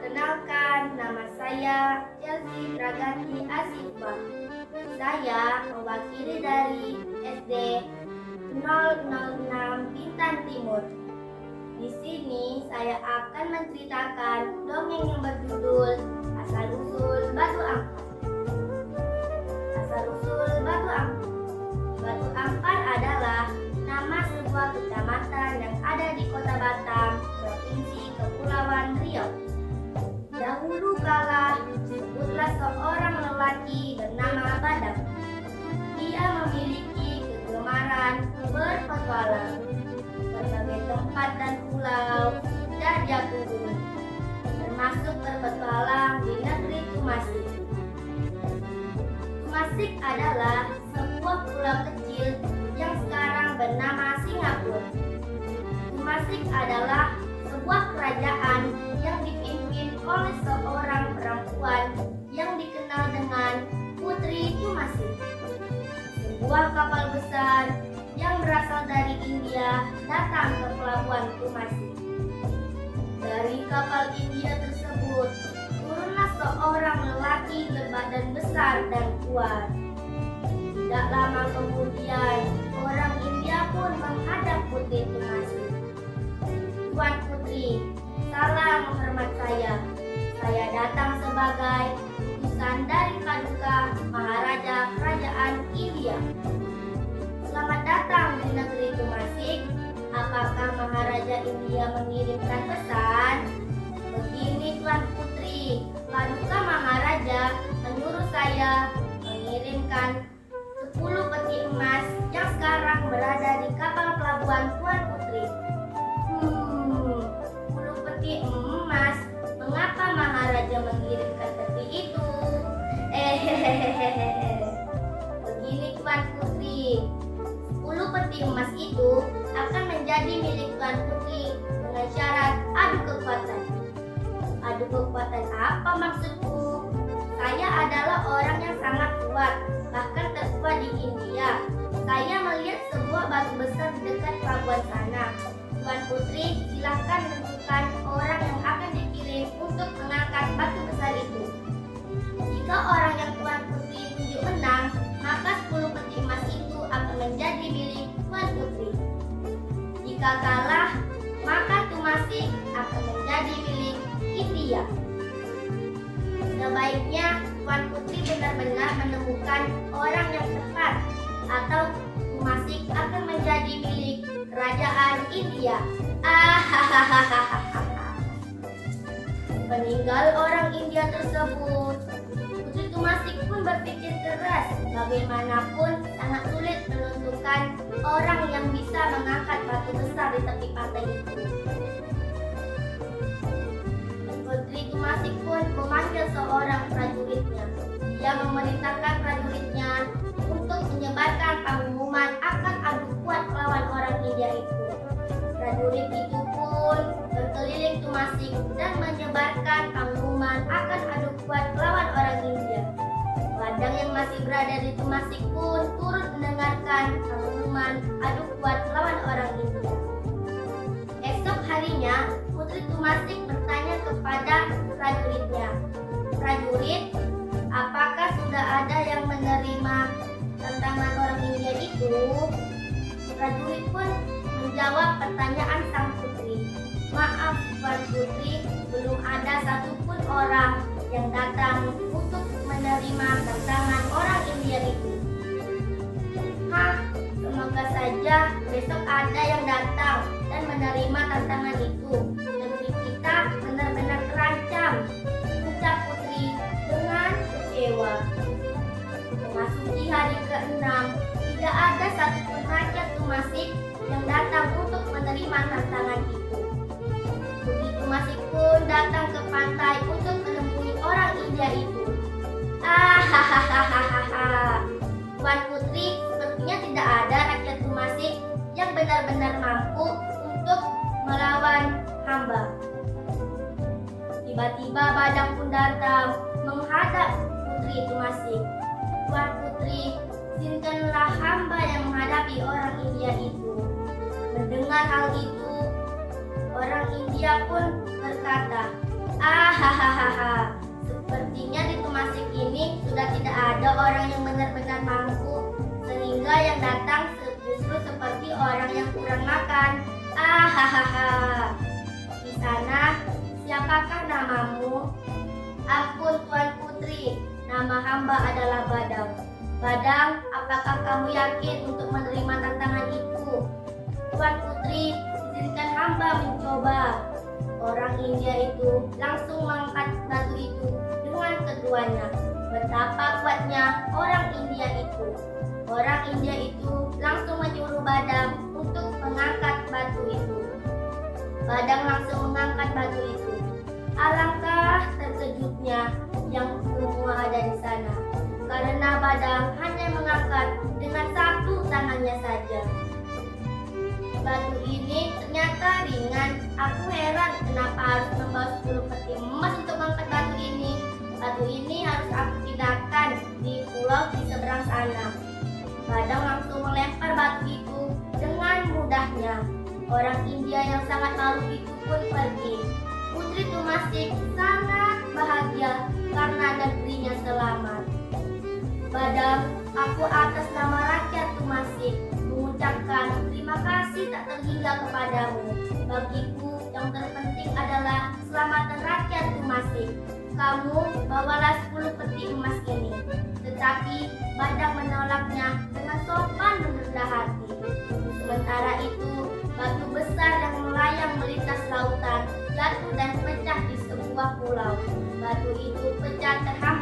Perkenalkan, nama saya Chelsea Pragati Asifah. Saya mewakili dari SD 006 Bintan Timur. Di sini saya akan menceritakan dongeng yang berjudul Asal-usul Batu Ampar. Asal-usul Batu Ampar. Batu Ampar adalah nama sebuah kecamatan yang ada di Kota Batam, Provinsi Kepulauan Riau. Dahulu kala, sebutlah seorang lelaki bernama Badam. Dia memiliki kegemaran berpetualang. Berbagai tempat dan pulau sudah dia kunjungi, termasuk berpetualang di negeri Tumasik. Tumasik adalah sebuah pulau kecil yang sekarang bernama Singapura. Tumasik adalah sebuah kerajaan yang dipimpin oleh seorang perempuan yang dikenal dengan Putri Tumasik. Sebuah kapal besar yang berasal dari India datang ke pelabuhan Tumasik. Dari kapal India tersebut turunlah seorang lelaki berbadan besar dan kuat. Tidak lama kemudian orang India pun menghadap Putri Tumasik. Tuan Putri, salam hormat saya. Saya datang sebagai utusan dari Paduka Maharaja Kerajaan India. Selamat datang di negeri Tumasik. Apakah Maharaja India mengirimkan pesan? Begini Tuan Putri, Paduka Maharaja menyuruh saya mengirimkan 10 peti emas yang sekarang berada di kapal pelabuhan Tuan Putri. 10 peti emas. Mengapa Maharaja mengirimkan peti itu? Begini Tuan Putri, 10 peti emas itu akan menjadi milik Tuan Putri dengan syarat adu kekuatan. Adu kekuatan apa maksudku? Saya adalah orang yang sangat kuat, bahkan terkuat di India. Saya melihat sebuah batu besar di dekat pelabuhan sana. Tuan Putri, silahkan tentukan orang yang akan dikirim untuk mengangkat batu besar itu. Jika orang yang Tuan Putri tunjuk menang, maka 10 peti emas itu akan menjadi milik Tuan Putri. Jika kalah, maka Tumasik akan menjadi milik India. Sebaiknya Tuan Putri benar-benar menemukan orang yang tepat, atau Tumasik akan menjadi milik Kerajaan India. Meninggal orang India tersebut, Putri Tumasik pun berpikir keras. Bagaimanapun sangat sulit menentukan orang yang bisa mengangkat batu besar di tepi pantai itu. Putri Tumasik pun memanggil seorang prajuritnya. Dia memerintahkan prajuritnya untuk menyebarkan pengumuman akan adu kuat melawan orang India itu. Prajurit itu pun berkeliling Tumasik dan menyebarkan pengumuman akan adu kuat melawan orang India. Ladang yang masih berada di Tumasik pun turut mendengarkan pengumuman adu kuat melawan orang India. Esok harinya, Putri Tumasik bertanya kepada prajuritnya, "Prajurit, apakah sudah ada yang menerima tantangan orang India itu?" Prajurit pun menjawab pertanyaan sang putri. "Maaf Tuan Putri, belum ada satupun orang yang datang untuk menerima tantangan orang India itu." Semoga saja besok ada yang datang dan menerima tantangan itu. Negeri kita benar-benar terancam, ucap Putri dengan kecewa. Memasuki hari ke-6, tidak ada satupun rakyat Tumasik yang datang untuk menerima tantangan itu. Putri Tumasik pun datang ke pantai untuk menemui orang India itu. Tuan Putri, sepertinya tidak ada rakyat Tumasik yang benar-benar mampu untuk melawan hamba. Tiba-tiba Badam pun datang menghadap Putri Tumasik. "Tuan Putri, izinkanlah hamba yang menghadapi orang India itu." Mendengar hal itu, orang India pun berkata, Ahahaha, sepertinya di Temasek ini sudah tidak ada orang yang benar-benar mampu, sehingga yang datang justru seperti orang yang kurang makan. Ahahaha, di sana siapakah namamu? Ampun Tuan Putri, nama hamba adalah Badang. Badang, apakah kamu yakin untuk menerima tantangan itu? Tuan Putri, izinkan hamba mencoba. Orang India itu langsung mengangkat batu itu dengan keduanya. Betapa kuatnya orang India itu. Orang India itu langsung menyuruh Badang untuk mengangkat batu itu. Badang langsung mengangkat batu itu. Alangkah terkejutnya yang semua ada di sana, karena Badang hanya mengangkat dengan satu tangannya saja. Batu ini ternyata ringan. Aku heran kenapa harus membawa 10 peti emas untuk mengangkat batu ini. Batu ini harus aku pindahkan di pulau di seberang sana. Badang langsung melempar batu itu dengan mudahnya. Orang India yang sangat malu itu pun pergi. Putri Temasek sangat bahagia karena negerinya selamat. Badang, aku atas nama rakyat Temasek mengucapkan terima kasih tak terhingga kepadamu. Bagiku yang terpenting adalah keselamatan rakyat Temasek. Kamu bawalah 10 peti emas ini. Tetapi Badang menolaknya dengan sopan dan rendah hati. Sementara itu, batu besar yang melayang melintas lautan jatuh dan pecah di sebuah pulau. Batu itu pecah terhampar